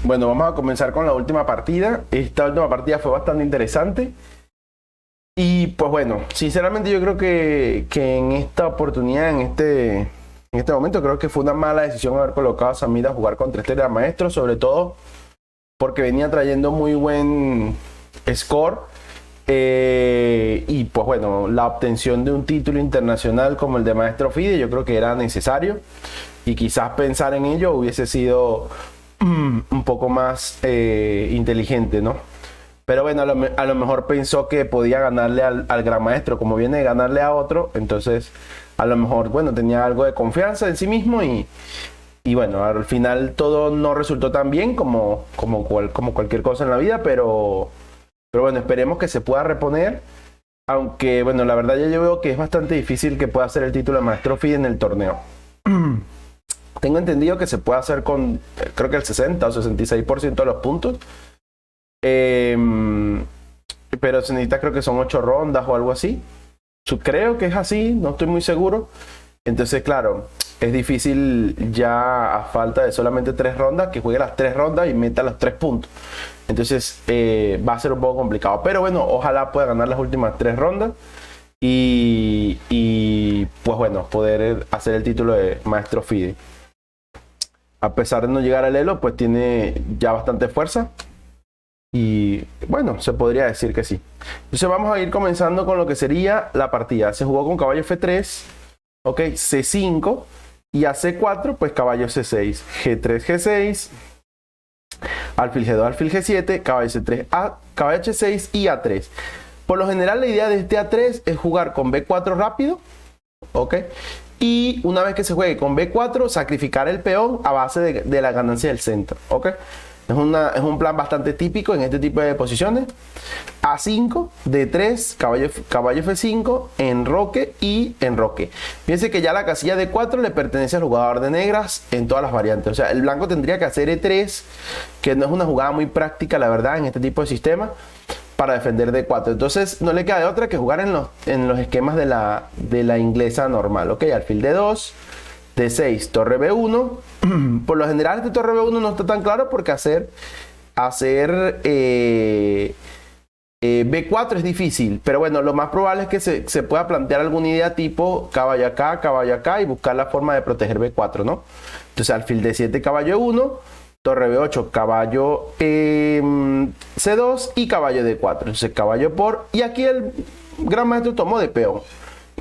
Bueno, vamos a comenzar con la última partida. Esta última partida fue bastante interesante. Y pues bueno, sinceramente yo creo que en esta oportunidad, en este momento, creo que fue una mala decisión haber colocado a Samir a jugar contra este gran maestro, sobre todo porque venía trayendo muy buen score. Y pues bueno, la obtención de un título internacional como el de Maestro FIDE yo creo que era necesario. Y quizás pensar en ello hubiese sido un poco más inteligente, ¿no? Pero bueno, a lo mejor pensó que podía ganarle al gran maestro, como viene de ganarle a otro, entonces a lo mejor, bueno, tenía algo de confianza en sí mismo y bueno, al final todo no resultó tan bien como cualquier cosa en la vida, pero bueno, esperemos que se pueda reponer, aunque bueno, la verdad ya yo veo que es bastante difícil que pueda hacer el título de Maestro FIDE en el torneo. Tengo entendido que se puede hacer con, creo que el 60 o 66% de los puntos. Pero se necesita, creo que son 8 rondas o algo así. Creo que es así, no estoy muy seguro. Entonces, claro, es difícil ya a falta de solamente 3 rondas, que juegue las 3 rondas y meta los 3 puntos. Entonces, va a ser un poco complicado. Pero bueno, ojalá pueda ganar las últimas 3 rondas. Y pues bueno, poder hacer el título de Maestro FIDE. A pesar de no llegar al Elo, pues tiene ya bastante fuerza. Y bueno, se podría decir que sí. Entonces vamos a ir comenzando con lo que sería la partida. Se jugó con caballo F3, ok, C5 y a C4, pues caballo C6, G3, G6, alfil G2, alfil G7, caballo C3, caballo H6 y A3. Por lo general la idea de este A3 es jugar con B4 rápido, ok. Y una vez que se juegue con B4, sacrificar el peón a base de la ganancia del centro, ok. Es un plan bastante típico en este tipo de posiciones. A5, D3, caballo F5, enroque y enroque. Fíjense que ya la casilla D4 le pertenece al jugador de negras en todas las variantes. O sea, el blanco tendría que hacer E3, que no es una jugada muy práctica, la verdad, en este tipo de sistema, para defender D4. Entonces no le queda de otra que jugar en los esquemas de la inglesa normal. Ok, alfil D2. D6, torre B1. Por lo general este torre B1 no está tan claro porque hacer B4 es difícil, pero bueno, lo más probable es que se pueda plantear alguna idea tipo caballo acá y buscar la forma de proteger B4, ¿no? Entonces alfil D7, caballo E1, torre B8, caballo C2 y caballo D4. Entonces caballo y aquí el gran maestro tomó de peón.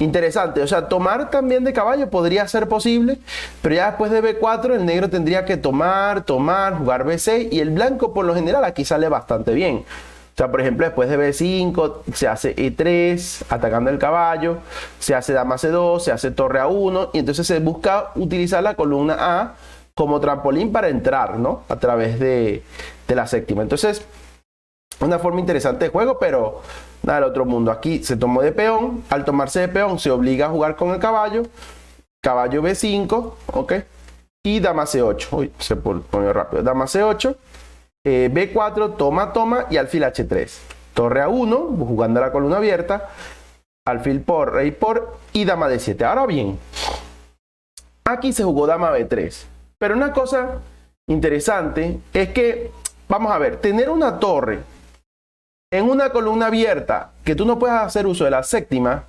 Interesante, o sea, tomar también de caballo podría ser posible, pero ya después de B4 el negro tendría que tomar, jugar B6 y el blanco por lo general aquí sale bastante bien. O sea, por ejemplo, después de B5 se hace E3 atacando el caballo, se hace dama C2, se hace torre A1 y entonces se busca utilizar la columna A como trampolín para entrar, ¿no? A través de la séptima. Entonces, una forma interesante de juego, pero nada del otro mundo. Aquí se tomó de peón. Al tomarse de peón se obliga a jugar con el caballo. Caballo B5, ok. Y dama C8. Uy, se pone rápido. Dama C8. B4, toma y alfil H3. Torre A1, jugando la columna abierta. Alfil rey y dama D7. Ahora bien, aquí se jugó dama B3. Pero una cosa interesante es que, vamos a ver, tener una torre en una columna abierta que tú no puedas hacer uso de la séptima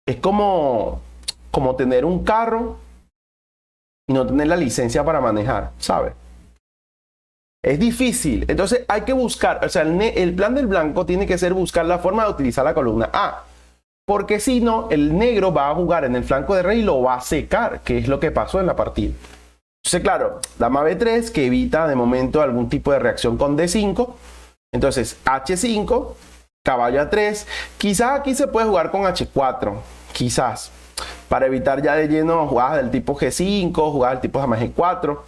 es como tener un carro y no tener la licencia para manejar, ¿sabes? Es difícil. Entonces hay que buscar, o sea, el plan del blanco tiene que ser buscar la forma de utilizar la columna A. Porque si no, el negro va a jugar en el flanco de rey y lo va a secar, que es lo que pasó en la partida. Entonces, claro, dama B3 que evita de momento algún tipo de reacción con D5. Entonces, H5, caballo A3. Quizás aquí se puede jugar con H4. Quizás. Para evitar ya de lleno jugadas del tipo G5, jugadas del tipo dama G4.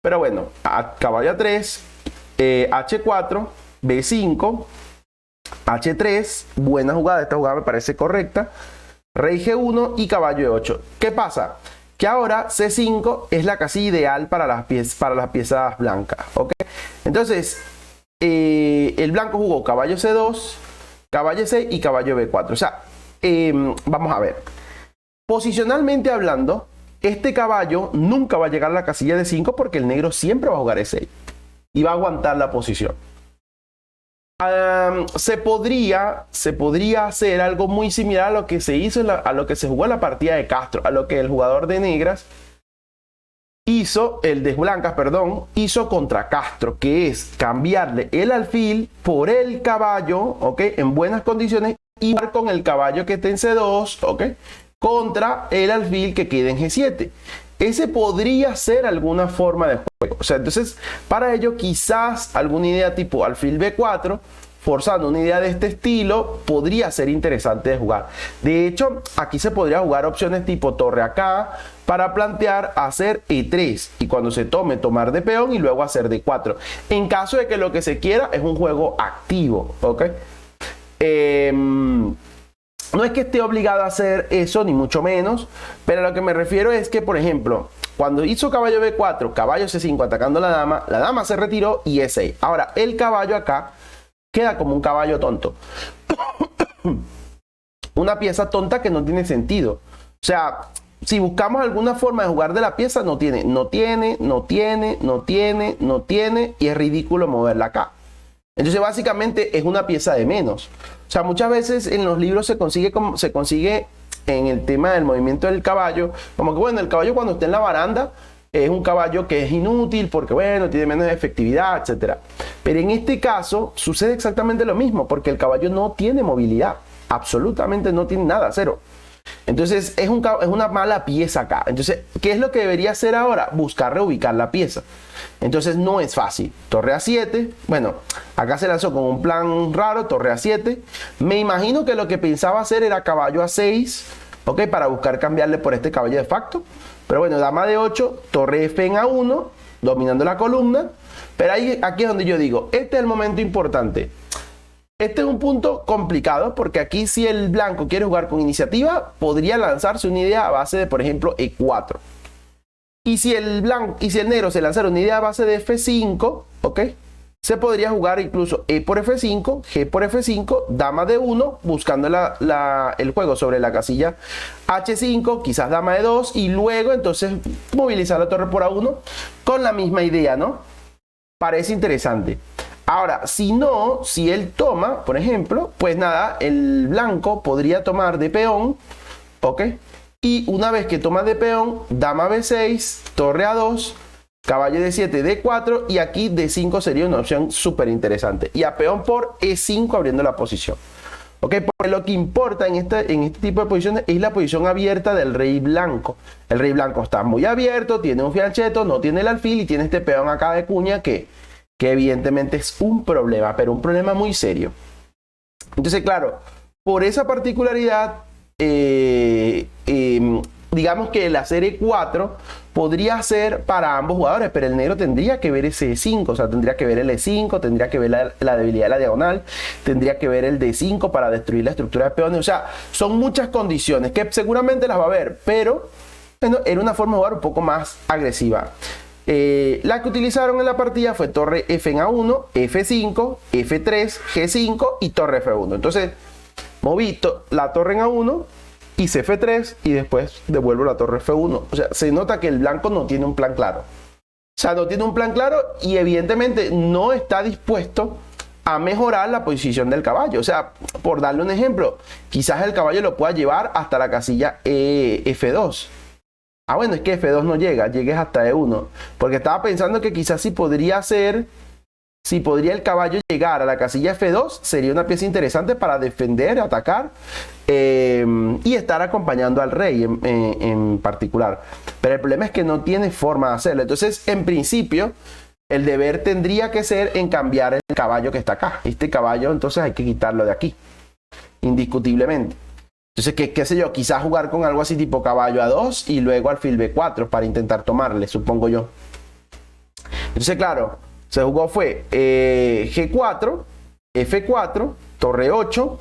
Pero bueno, caballo A3, H4, B5, H3. Buena jugada. Esta jugada me parece correcta. Rey G1 y caballo E8. ¿Qué pasa? Que ahora C5 es la casilla ideal para las piezas blancas. ¿Ok? Entonces, el blanco jugó caballo C2, caballo C y caballo B4. O sea, vamos a ver. Posicionalmente hablando, este caballo nunca va a llegar a la casilla de 5 porque el negro siempre va a jugar E6. y va a aguantar la posición. Se podría hacer algo muy similar a lo que se hizo, a lo que se jugó en la partida de Castro, a lo que el jugador de negras hizo, el de blancas, perdón, hizo contra Castro, que es cambiarle el alfil por el caballo, ¿ok? En buenas condiciones, y jugar con el caballo que esté en C2, ¿ok? Contra el alfil que quede en G7. Ese podría ser alguna forma de juego. O sea, entonces, para ello, quizás alguna idea tipo alfil B4, forzando una idea de este estilo, podría ser interesante de jugar. De hecho, aquí se podría jugar opciones tipo torre acá, para plantear hacer E3. Y cuando se tome, tomar de peón y luego hacer D4. En caso de que lo que se quiera es un juego activo, ¿ok? No es que esté obligado a hacer eso, ni mucho menos, pero a lo que me refiero es que, por ejemplo, cuando hizo caballo B4, caballo C5 atacando a la dama se retiró y E6. Ahora, el caballo acá queda como un caballo tonto. Una pieza tonta que no tiene sentido. O sea, si buscamos alguna forma de jugar de la pieza, no tiene, y es ridículo moverla acá. Entonces, básicamente es una pieza de menos. O sea, muchas veces en los libros se consigue en el tema del movimiento del caballo, como que bueno, el caballo cuando está en la baranda es un caballo que es inútil porque bueno, tiene menos efectividad, etc. Pero en este caso sucede exactamente lo mismo, porque el caballo no tiene movilidad, absolutamente no tiene nada, cero. Entonces es una mala pieza acá. Entonces, ¿qué es lo que debería hacer ahora? Buscar reubicar la pieza. Entonces no es fácil. Torre A7. Bueno, acá se lanzó con un plan raro, torre A7. Me imagino que lo que pensaba hacer era caballo A6, ¿ok? Para buscar cambiarle por este caballo de facto. Pero bueno, dama D8, torre F en A1, dominando la columna. Pero aquí es donde yo digo, este es el momento importante. Este es un punto complicado porque aquí si el blanco quiere jugar con iniciativa, podría lanzarse una idea a base de, por ejemplo, E4. Y si el negro se lanzara una idea a base de F5, ¿ok? Se podría jugar incluso E por F5, G por F5, dama D1, buscando el juego sobre la casilla H5, quizás dama D2, y luego entonces movilizar la torre por A1 con la misma idea, ¿no? Parece interesante. Ahora, si no, si él toma, por ejemplo, pues nada, el blanco podría tomar de peón, ¿ok? Y una vez que toma de peón, dama B6, torre A2, caballo D7, D4 y aquí D5 sería una opción súper interesante. Y a peón por E5 abriendo la posición. ¿Ok? Porque lo que importa en este tipo de posiciones es la posición abierta del rey blanco. El rey blanco está muy abierto, tiene un fianchetto, no tiene el alfil y tiene este peón acá de cuña que evidentemente es un problema, pero un problema muy serio. Entonces, claro, por esa particularidad, digamos que la serie 4 podría ser para ambos jugadores, pero el negro tendría que ver ese E5, o sea, tendría que ver el E5, tendría que ver la debilidad de la diagonal, tendría que ver el D5 para destruir la estructura de peones. O sea, son muchas condiciones que seguramente las va a ver, pero bueno, era una forma de jugar un poco más agresiva. La que utilizaron en la partida fue torre F en A1, F5, F3, G5 y torre F1. Entonces, moví la torre en A1, hice F3 y después devuelvo la torre F1. O sea, se nota que el blanco no tiene un plan claro. O sea, no tiene un plan claro y evidentemente no está dispuesto a mejorar la posición del caballo. O sea, por darle un ejemplo, quizás el caballo lo pueda llevar hasta la casilla F2. Ah, bueno, es que F2 no llegues hasta E1. Porque estaba pensando que quizás si podría el caballo llegar a la casilla F2, sería una pieza interesante para defender, atacar y estar acompañando al rey en particular. Pero el problema es que no tiene forma de hacerlo. Entonces, en principio, el deber tendría que ser en cambiar el caballo que está acá. Este caballo, entonces hay que quitarlo de aquí, indiscutiblemente. Entonces, qué sé yo, quizás jugar con algo así tipo caballo A2 y luego alfil B4 para intentar tomarle, supongo yo. Entonces, claro, se jugó fue G4, F4, torre 8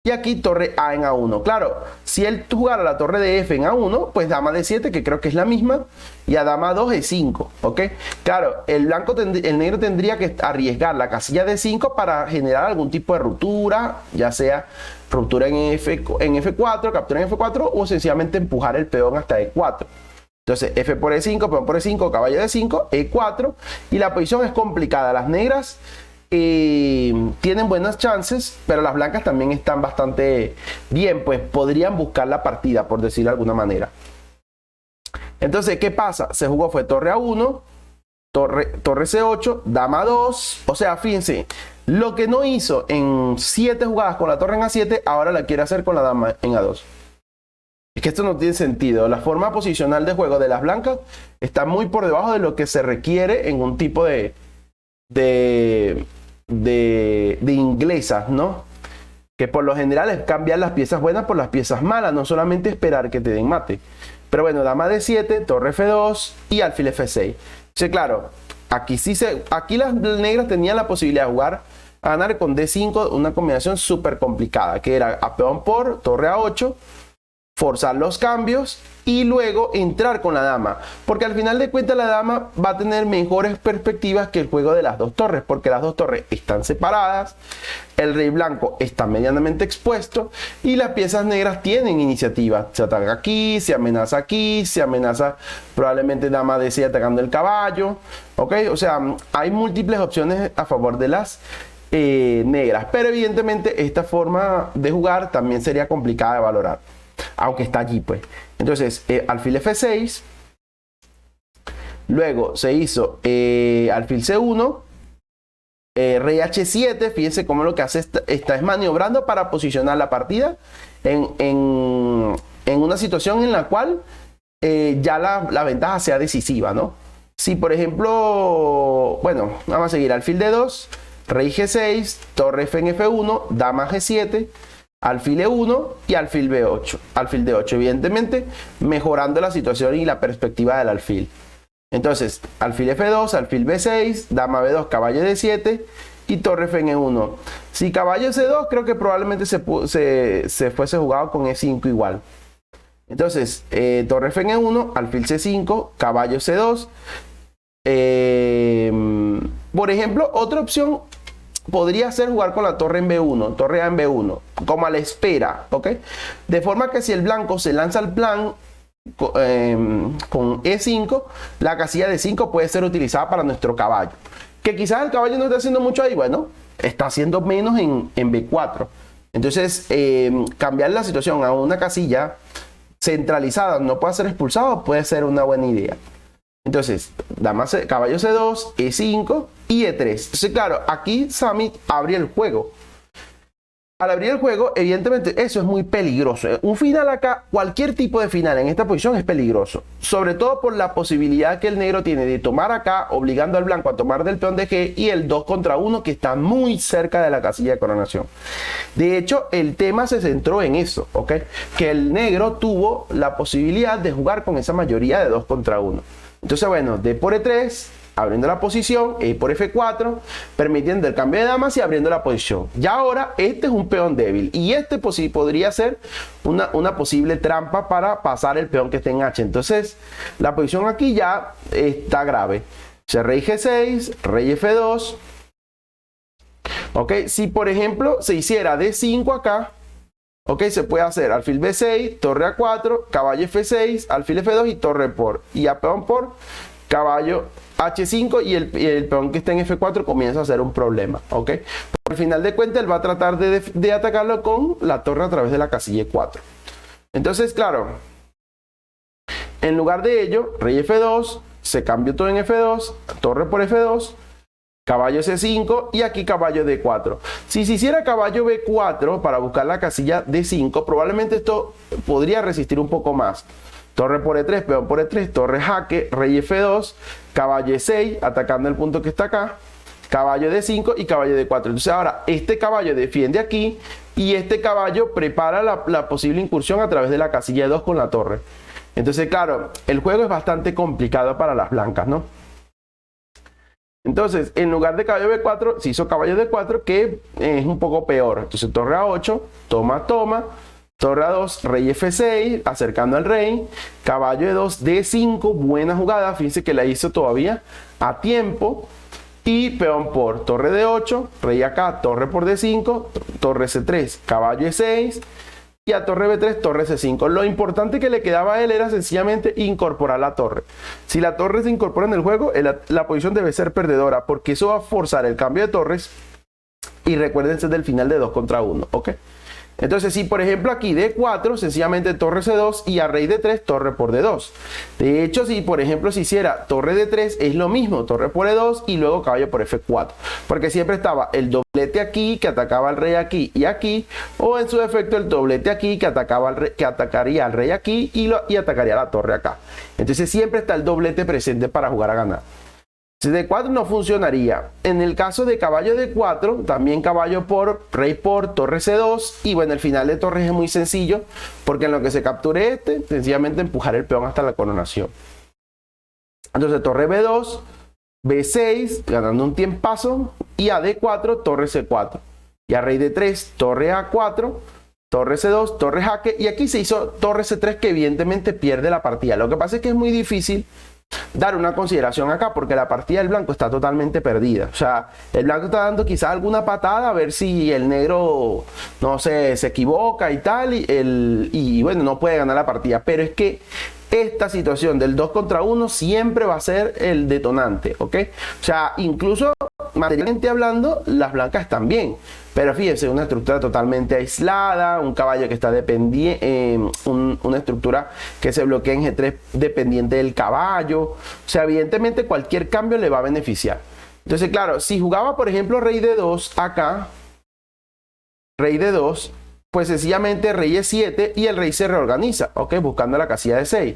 y aquí torre A en A1. Claro, si él jugara la torre de F en A1, pues dama D7, que creo que es la misma, y a dama 2 E5, ¿ok? Claro, el negro tendría que arriesgar la casilla D5 para generar algún tipo de ruptura, ya sea ruptura en F4, captura en F4 o sencillamente empujar el peón hasta E4. Entonces, F por E5, peón por E5, caballo D5, E4. Y la posición es complicada. Las negras tienen buenas chances, pero las blancas también están bastante bien, pues podrían buscar la partida, por decirlo de alguna manera. Entonces, ¿qué pasa? Se jugó, fue torre A1, torre C8, dama 2. O sea, fíjense, lo que no hizo en 7 jugadas con la torre en A7, ahora la quiere hacer con la dama en A2. Es que esto no tiene sentido. La forma posicional de juego de las blancas está muy por debajo de lo que se requiere en un tipo de inglesas, ¿no? Que por lo general es cambiar las piezas buenas por las piezas malas, no solamente esperar que te den mate. Pero bueno, dama D7, torre F2 y alfil F6. Sí, claro, aquí las negras tenían la posibilidad de jugar a ganar con D5, una combinación súper complicada, que era a peón por torre A8, forzar los cambios y luego entrar con la dama, porque al final de cuentas la dama va a tener mejores perspectivas que el juego de las dos torres, porque las dos torres están separadas, el rey blanco está medianamente expuesto y las piezas negras tienen iniciativa. Se ataca aquí, se amenaza probablemente dama D6 atacando el caballo, ¿ok? O sea, hay múltiples opciones a favor de las negras, pero evidentemente esta forma de jugar también sería complicada de valorar, aunque está allí, pues. Entonces, alfil F6. Luego se hizo alfil C1. Rey H7. Fíjense cómo lo que hace esta es maniobrando para posicionar la partida en una situación en la cual ya la ventaja sea decisiva, ¿no? Si, por ejemplo, bueno, vamos a seguir alfil D2, rey G6, torre F en F1, dama G7, alfil E1 y alfil B8, alfil D8, evidentemente mejorando la situación y la perspectiva del alfil. Entonces, alfil F2, alfil B6, dama B2, caballo D7 y torre F en E1. Si caballo C2, creo que probablemente se fuese jugado con E5 igual. Entonces, torre F en E1, alfil C5, caballo C2. Por ejemplo, otra opción podría ser jugar con la torre en B1, torre A en B1, como a la espera, ¿ok? De forma que si el blanco se lanza al plan con E5, la casilla de 5 puede ser utilizada para nuestro caballo. Que quizás el caballo no está haciendo mucho ahí, bueno, está haciendo menos en B4. Entonces, cambiar la situación a una casilla centralizada, no puede ser expulsado, puede ser una buena idea. Entonces, caballo C2, E5 y E3. Entonces, claro, aquí Sammy abre el juego. Al abrir el juego, evidentemente, eso es muy peligroso. Un final acá, cualquier tipo de final en esta posición es peligroso. Sobre todo por la posibilidad que el negro tiene de tomar acá, obligando al blanco a tomar del peón de G y el 2 contra 1 que está muy cerca de la casilla de coronación. De hecho, el tema se centró en eso, ¿ok? Que el negro tuvo la posibilidad de jugar con esa mayoría de 2 contra 1. Entonces, bueno, D por E3, abriendo la posición, E por F4, permitiendo el cambio de damas y abriendo la posición. Ya ahora, este es un peón débil y este podría ser una posible trampa para pasar el peón que esté en H. Entonces, la posición aquí ya está grave. Rey G6, rey F2. Ok, si por ejemplo se hiciera D5 acá, ok, se puede hacer alfil B6, torre A4, caballo F6, alfil F2 y torre por, y a peón por, caballo H5 y el peón que está en F4 comienza a ser un problema, ok. Al final de cuentas él va a tratar de atacarlo con la torre a través de la casilla E4. Entonces, claro, en lugar de ello, rey F2, se cambió todo en F2, torre por F2, caballo C5 y aquí caballo D4. Si se hiciera caballo B4 para buscar la casilla D5, probablemente esto podría resistir un poco más. Torre por E3, peón por E3, torre jaque, rey F2, caballo E6, atacando el punto que está acá, caballo D5 y caballo D4. Entonces ahora este caballo defiende aquí y este caballo prepara la posible incursión a través de la casilla D2 con la torre. Entonces, claro, el juego es bastante complicado para las blancas, ¿no? Entonces, en lugar de caballo B4, se hizo caballo D4, que es un poco peor. Entonces, torre A8, toma, toma. Torre A2, rey F6, acercando al rey. Caballo E2, D5, buena jugada. Fíjense que la hizo todavía a tiempo. Y peón por torre D8, rey acá, torre por D5, torre C3, caballo E6, y a torre B3, torre C5. Lo importante que le quedaba a él era sencillamente incorporar la torre. Si la torre se incorpora en el juego, la posición debe ser perdedora, porque eso va a forzar el cambio de torres. Y recuérdense del final de 2 contra 1, ¿ok? Entonces, si por ejemplo aquí D4, sencillamente torre C2 y a rey D3, torre por D2. De hecho, si por ejemplo se hiciera torre D3, es lo mismo, torre por E2 y luego caballo por F4. Porque siempre estaba el doblete aquí que atacaba al rey aquí y aquí, o en su defecto el doblete aquí que atacaría al rey aquí y atacaría la torre acá. Entonces siempre está el doblete presente para jugar a ganar. Si D4 no funcionaría. En el caso de caballo D4, también caballo por, rey por, torre C2. Y bueno, el final de torres es muy sencillo, porque en lo que se capture sencillamente empujar el peón hasta la coronación. Entonces torre B2, B6, ganando un tiempazo. Y a D4, torre C4. Y a rey D3, torre A4, torre C2, torre jaque. Y aquí se hizo torre C3, que evidentemente pierde la partida. Lo que pasa es que es muy difícil dar una consideración acá, porque la partida del blanco está totalmente perdida. O sea, el blanco está dando quizás alguna patada a ver si el negro, no sé, se equivoca y tal, y bueno, no puede ganar la partida. Pero es que esta situación del 2 contra 1 siempre va a ser el detonante, ¿ok? O sea, incluso materialmente hablando, las blancas están bien. Pero fíjense, una estructura totalmente aislada, un caballo que está dependiente, una estructura que se bloquea en G3 dependiente del caballo. O sea, evidentemente cualquier cambio le va a beneficiar. Entonces, claro, si jugaba, por ejemplo, rey D2 acá, rey D2, pues sencillamente rey E7 y el rey se reorganiza, ¿ok? Buscando la casilla de 6.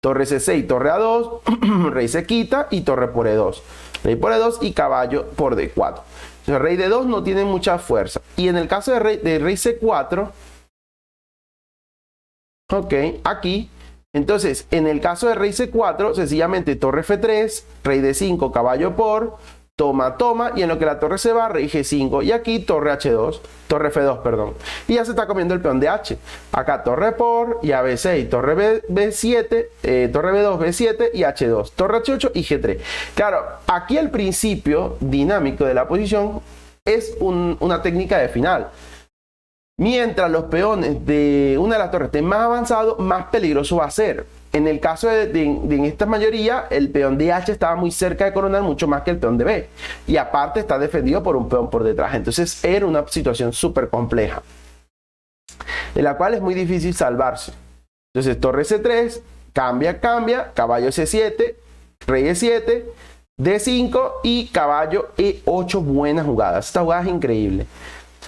Torre C6, torre A2, rey se quita y torre por E2. Rey por E2 y caballo por D4. El rey D2 no tiene mucha fuerza. Y en el caso de rey C4, ok, aquí, entonces, en el caso de rey C4, sencillamente torre F3, rey D5, caballo por, toma, toma, y en lo que la torre se va, rey G5, y aquí torre H2, torre F2, perdón. Y ya se está comiendo el peón de H. Acá torre por, y a B6, torre B7, torre B2, B7 y H2, torre H8 y G3. Claro, aquí el principio dinámico de la posición es una técnica de final. Mientras los peones de una de las torres estén más avanzados, más peligroso va a ser. En el caso de esta mayoría, el peón de H estaba muy cerca de coronar, mucho más que el peón de B. Y aparte está defendido por un peón por detrás. Entonces era una situación súper compleja, de la cual es muy difícil salvarse. Entonces torre C3, cambia, caballo C7, rey E7, D5 y caballo E8. Buenas jugadas. Esta jugada es increíble,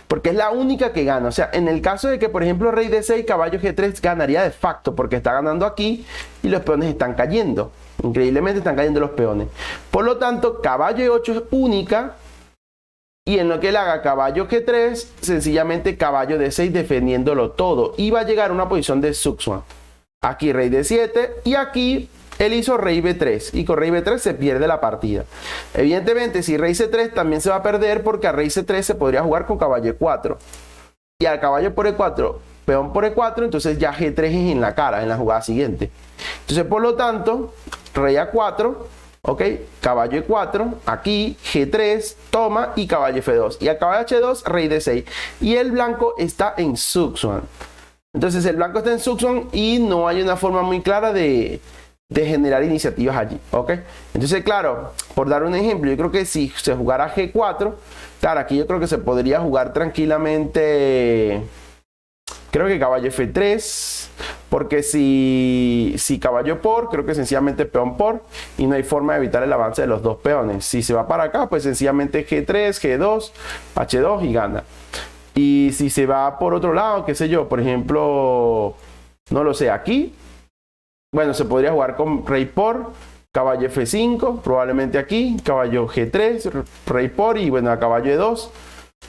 porque es la única que gana. O sea, en el caso de que, por ejemplo, rey D6, caballo G3 ganaría de facto, porque está ganando aquí y los peones están cayendo. Increíblemente están cayendo los peones. Por lo tanto, caballo E8 es única. Y en lo que él haga caballo G3, sencillamente caballo D6 defendiéndolo todo. Y va a llegar a una posición de Zugzwang. Aquí rey D7 y aquí él hizo rey B3 y con rey B3 se pierde la partida. Evidentemente, si rey C3 también se va a perder, porque a rey C3 se podría jugar con caballo E4. Y al caballo por E4, peón por E4, entonces ya G3 es en la cara, en la jugada siguiente. Entonces, por lo tanto, rey A4, ok, caballo E4, aquí G3, toma y caballo F2. Y al caballo H2, rey D6. Y el blanco está en Zugzwang. Entonces, el blanco está en Zugzwang y no hay una forma muy clara de generar iniciativas allí, ¿ok? Entonces, claro, por dar un ejemplo, yo creo que si se jugara G4, claro, aquí yo creo que se podría jugar tranquilamente, creo que caballo F3, porque si caballo por, creo que sencillamente peón por, y no hay forma de evitar el avance de los dos peones. Si se va para acá, pues sencillamente G3, G2, H2 y gana. Y si se va por otro lado, qué sé yo, por ejemplo, no lo sé, aquí, bueno, se podría jugar con rey por, caballo F5, probablemente aquí, caballo G3, rey por y bueno, a caballo E2,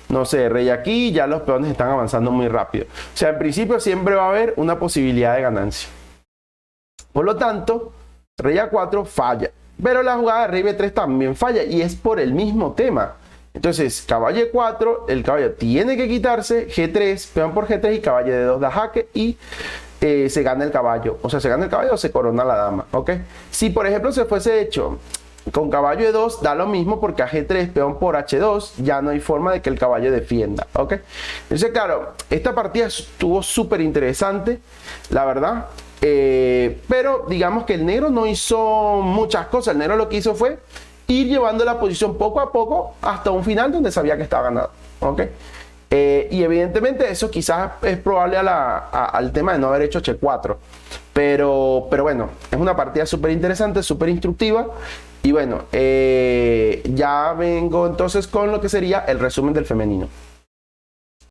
no sé, rey aquí, ya los peones están avanzando muy rápido. O sea, en principio siempre va a haber una posibilidad de ganancia. Por lo tanto, rey A4 falla, pero la jugada de rey B3 también falla y es por el mismo tema. Entonces, caballo E4, el caballo tiene que quitarse, G3, peón por G3 y caballo D2 da jaque y se gana el caballo. O sea, se gana el caballo o se corona la dama, ¿ok? Si por ejemplo se fuese hecho con caballo E2 da lo mismo porque a G3, peón por H2, ya no hay forma de que el caballo defienda, ¿ok? Entonces, claro, esta partida estuvo súper interesante, la verdad. Pero digamos que el negro no hizo muchas cosas. El negro lo que hizo fue ir llevando la posición poco a poco hasta un final donde sabía que estaba ganado, ¿ok? Y evidentemente eso quizás es probable al tema de no haber hecho H4. Pero bueno, es una partida súper interesante, súper instructiva. Y bueno, ya vengo entonces con lo que sería el resumen del femenino.